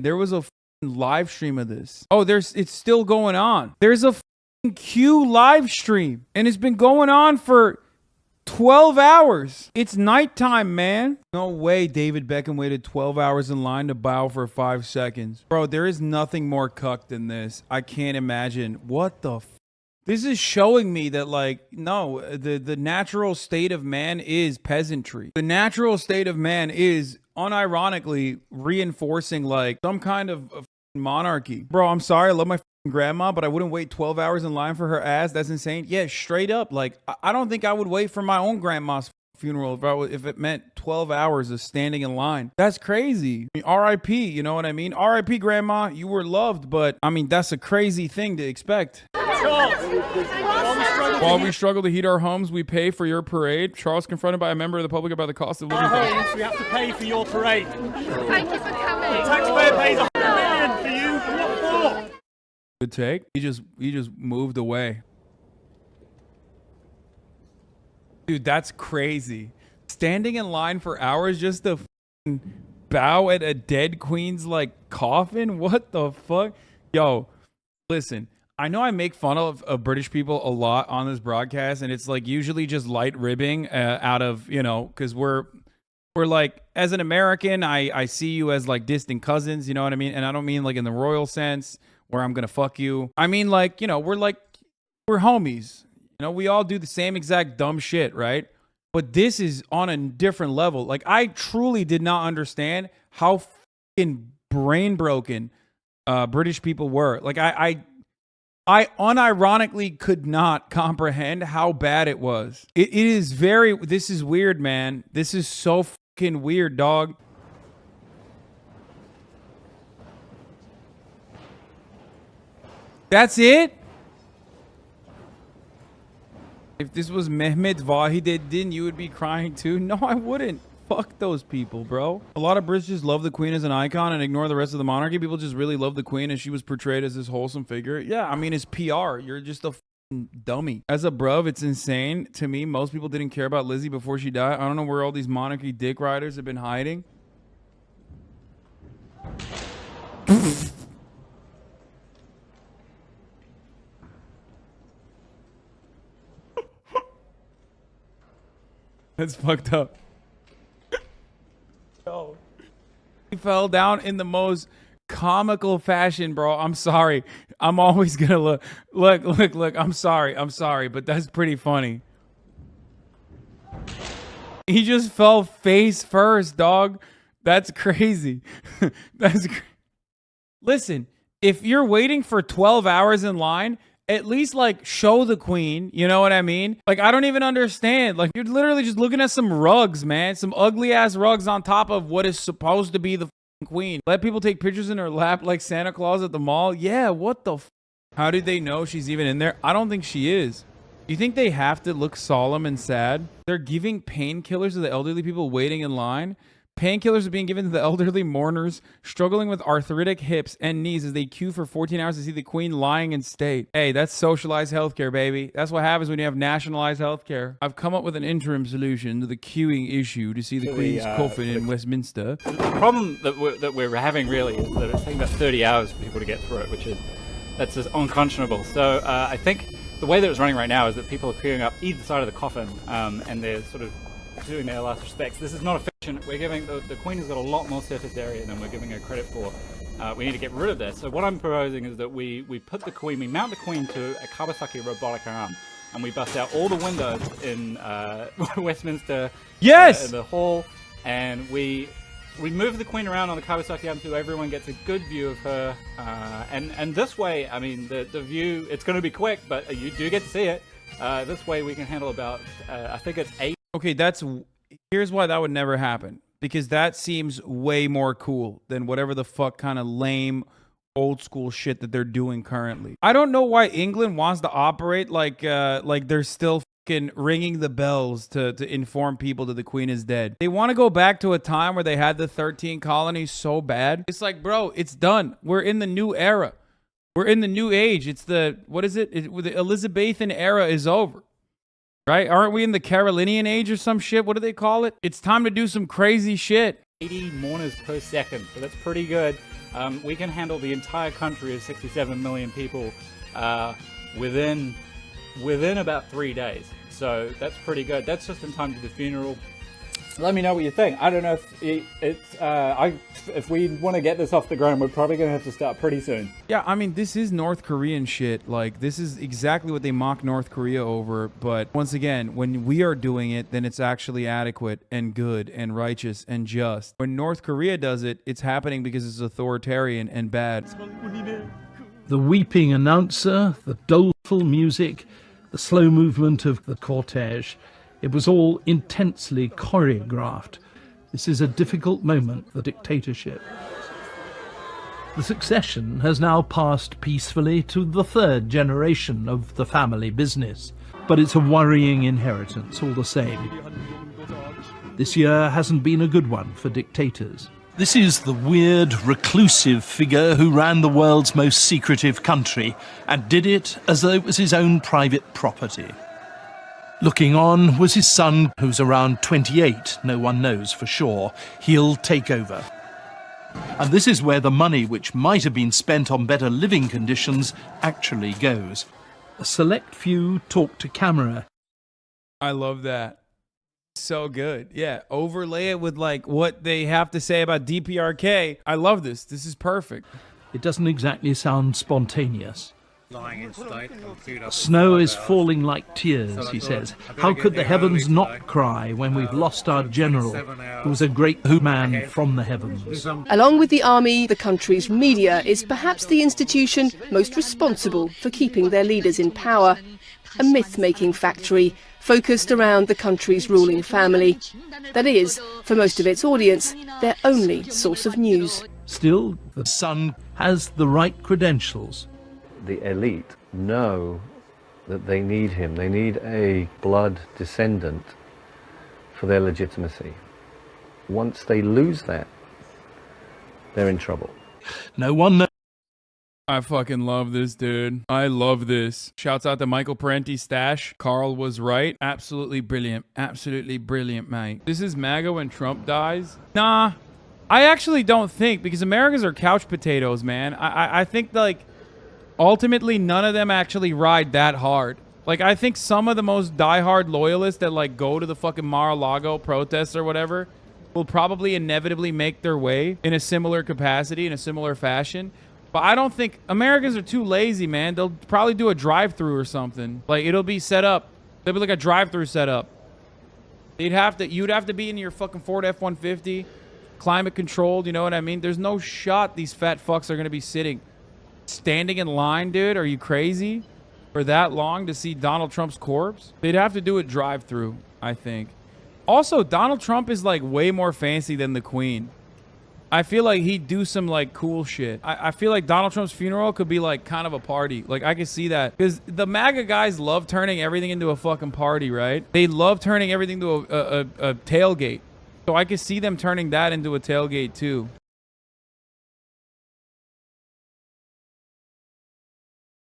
There was a live stream of this. Oh, it's still going on. There's a Q live stream, and it's been going on for 12 hours. It's nighttime, man. No way David Beckham waited 12 hours in line to bow for 5 seconds. Bro, there is nothing more cucked than this. I can't imagine. What the This is showing me that, like, no, the natural state of man is peasantry. The natural state of man is unironically reinforcing, like, some kind of monarchy. Bro, I'm sorry. I love my grandma, but I wouldn't wait 12 hours in line for her ass. That's insane. Yeah, straight up. Like, I don't think I would wait for my own grandma's funeral if it meant 12 hours of standing in line. That's crazy. I mean, RIP, you know what I mean? RIP, grandma, you were loved, but I mean, that's a crazy thing to expect. While we struggle to heat our homes, we pay for your parade. Charles confronted by a member of the public about the cost of living. We have to pay for your parade. Thank you for coming. The taxpayer pays $100 million for you. What for? Good take. He just moved away. Dude, that's crazy. Standing in line for hours just to bow at a dead queen's like coffin? What the fuck? Yo, listen, I know I make fun of British people a lot on this broadcast, and it's like usually just light ribbing out of, you know, because we're like, as an American, I see you as like distant cousins, you know what I mean? And I don't mean like in the royal sense where I'm gonna fuck you. I mean, like, you know, we're homies. You know, we all do the same exact dumb shit, right? But this is on a different level. Like, I truly did not understand how fucking brain broken British people were. Like, I unironically could not comprehend how bad it was. It is very, this is weird, man. This is so fucking weird, dog. That's it? If this was Mehmet Vahidettin, you would be crying too? No, I wouldn't. Fuck those people, bro. A lot of Brits just love the queen as an icon and ignore the rest of the monarchy. People just really love the queen and she was portrayed as this wholesome figure. Yeah, I mean, it's PR. You're just a dummy. As a bruv, it's insane to me. Most people didn't care about Lizzie before she died. I don't know where all these monarchy dick riders have been hiding. That's fucked up. Yo. He fell down in the most comical fashion, bro. I'm sorry. I'm always gonna look. I'm sorry, but that's pretty funny. He just fell face first, dog. That's crazy. Listen, if you're waiting for 12 hours in line, at least like show the queen, you know what I mean? Like, I don't even understand. Like, you're literally just looking at some rugs, man. Some ugly ass rugs on top of what is supposed to be the queen. Let people take pictures in her lap like Santa Claus at the mall. Yeah, what the How did they know she's even in there? I don't think she is. Do you think they have to look solemn and sad? They're giving painkillers to the elderly people waiting in line. Painkillers are being given to the elderly mourners struggling with arthritic hips and knees as they queue for 14 hours to see the queen lying in state. Hey, that's socialized healthcare, baby. That's what happens when you have nationalized healthcare. I've come up with an interim solution to the queuing issue to see the queen's coffin in Westminster. The problem that we're having really is that it's taking about 30 hours for people to get through it, that's just unconscionable. So I think the way that it's running right now is that people are queuing up either side of the coffin and they're sort of doing their last respects. This is not efficient. We're giving the queen has got a lot more surface area than we're giving her credit for. We need to get rid of this. So what I'm proposing is that we mount the queen to a Kawasaki robotic arm, and we bust out all the windows in Westminster. Yes. In the hall, and we move the queen around on the Kawasaki arm so everyone gets a good view of her. And this way, I mean, the view, it's going to be quick, but you do get to see it. This way we can handle about, I think it's 8. Okay, here's why that would never happen. Because that seems way more cool than whatever the fuck kind of lame old school shit that they're doing currently. I don't know why England wants to operate like they're still fucking ringing the bells to inform people that the queen is dead. They want to go back to a time where they had the 13 colonies so bad. It's like, bro, it's done. We're in the new era. We're in the new age. It's the, what is it? The Elizabethan era is over. Right? Aren't we in the Carolinian age or some shit? What do they call it? It's time to do some crazy shit. 80 mourners per second, so that's pretty good. we can handle the entire country of 67 million people within about 3 days. So that's pretty good. That's just in time for the funeral. Let me know what you think. I don't know if we want to get this off the ground, we're probably going to have to start pretty soon. Yeah, I mean, this is North Korean shit. Like, this is exactly what they mock North Korea over. But once again, when we are doing it, then it's actually adequate and good and righteous and just. When North Korea does it, it's happening because it's authoritarian and bad. The weeping announcer, the doleful music, the slow movement of the cortege. It was all intensely choreographed. This is a difficult moment for dictatorship. The succession has now passed peacefully to the third generation of the family business, but it's a worrying inheritance all the same. This year hasn't been a good one for dictators. This is the weird, reclusive figure who ran the world's most secretive country and did it as though it was his own private property. Looking on was his son, who's around 28, no one knows for sure. He'll take over. And this is where the money which might have been spent on better living conditions actually goes. A select few talk to camera. I love that. So good. Yeah, overlay it with like what they have to say about DPRK. I love this. This is perfect. It doesn't exactly sound spontaneous. Snow is falling like tears, he says. How could the heavens not cry when we've lost our general, who was a great man from the heavens? Along with the army, the country's media is perhaps the institution most responsible for keeping their leaders in power. A myth-making factory focused around the country's ruling family. That is, for most of its audience, their only source of news. Still, the son has the right credentials. The elite know that they need him. They need a blood descendant for their legitimacy. Once they lose that, they're in trouble. No one knows. I fucking love this, dude. I love this. Shouts out to Michael Parenti's stash. Carl was right. Absolutely brilliant. Absolutely brilliant, mate. This is MAGA when Trump dies? Nah, I actually don't think, because Americans are couch potatoes, man. I think, like, ultimately, none of them actually ride that hard. Like, I think some of the most diehard loyalists that, like, go to the fucking Mar-a-Lago protests or whatever will probably inevitably make their way in a similar capacity, in a similar fashion. But I don't think... Americans are too lazy, man. They'll probably do a drive-thru or something. Like, it'll be set up. There'll be, like, a drive-thru set up. You'd have to be in your fucking Ford F-150, climate controlled, you know what I mean? There's no shot these fat fucks are going to be standing in line, dude. Are you crazy? For that long to see Donald Trump's corpse? They'd have to do it drive-through, I think. Also, Donald Trump is like way more fancy than the Queen. I feel like he'd do some like cool shit. I feel like Donald Trump's funeral could be like kind of a party. Like I could see that. Because the MAGA guys love turning everything into a fucking party, right? They love turning everything to a tailgate. So I could see them turning that into a tailgate too.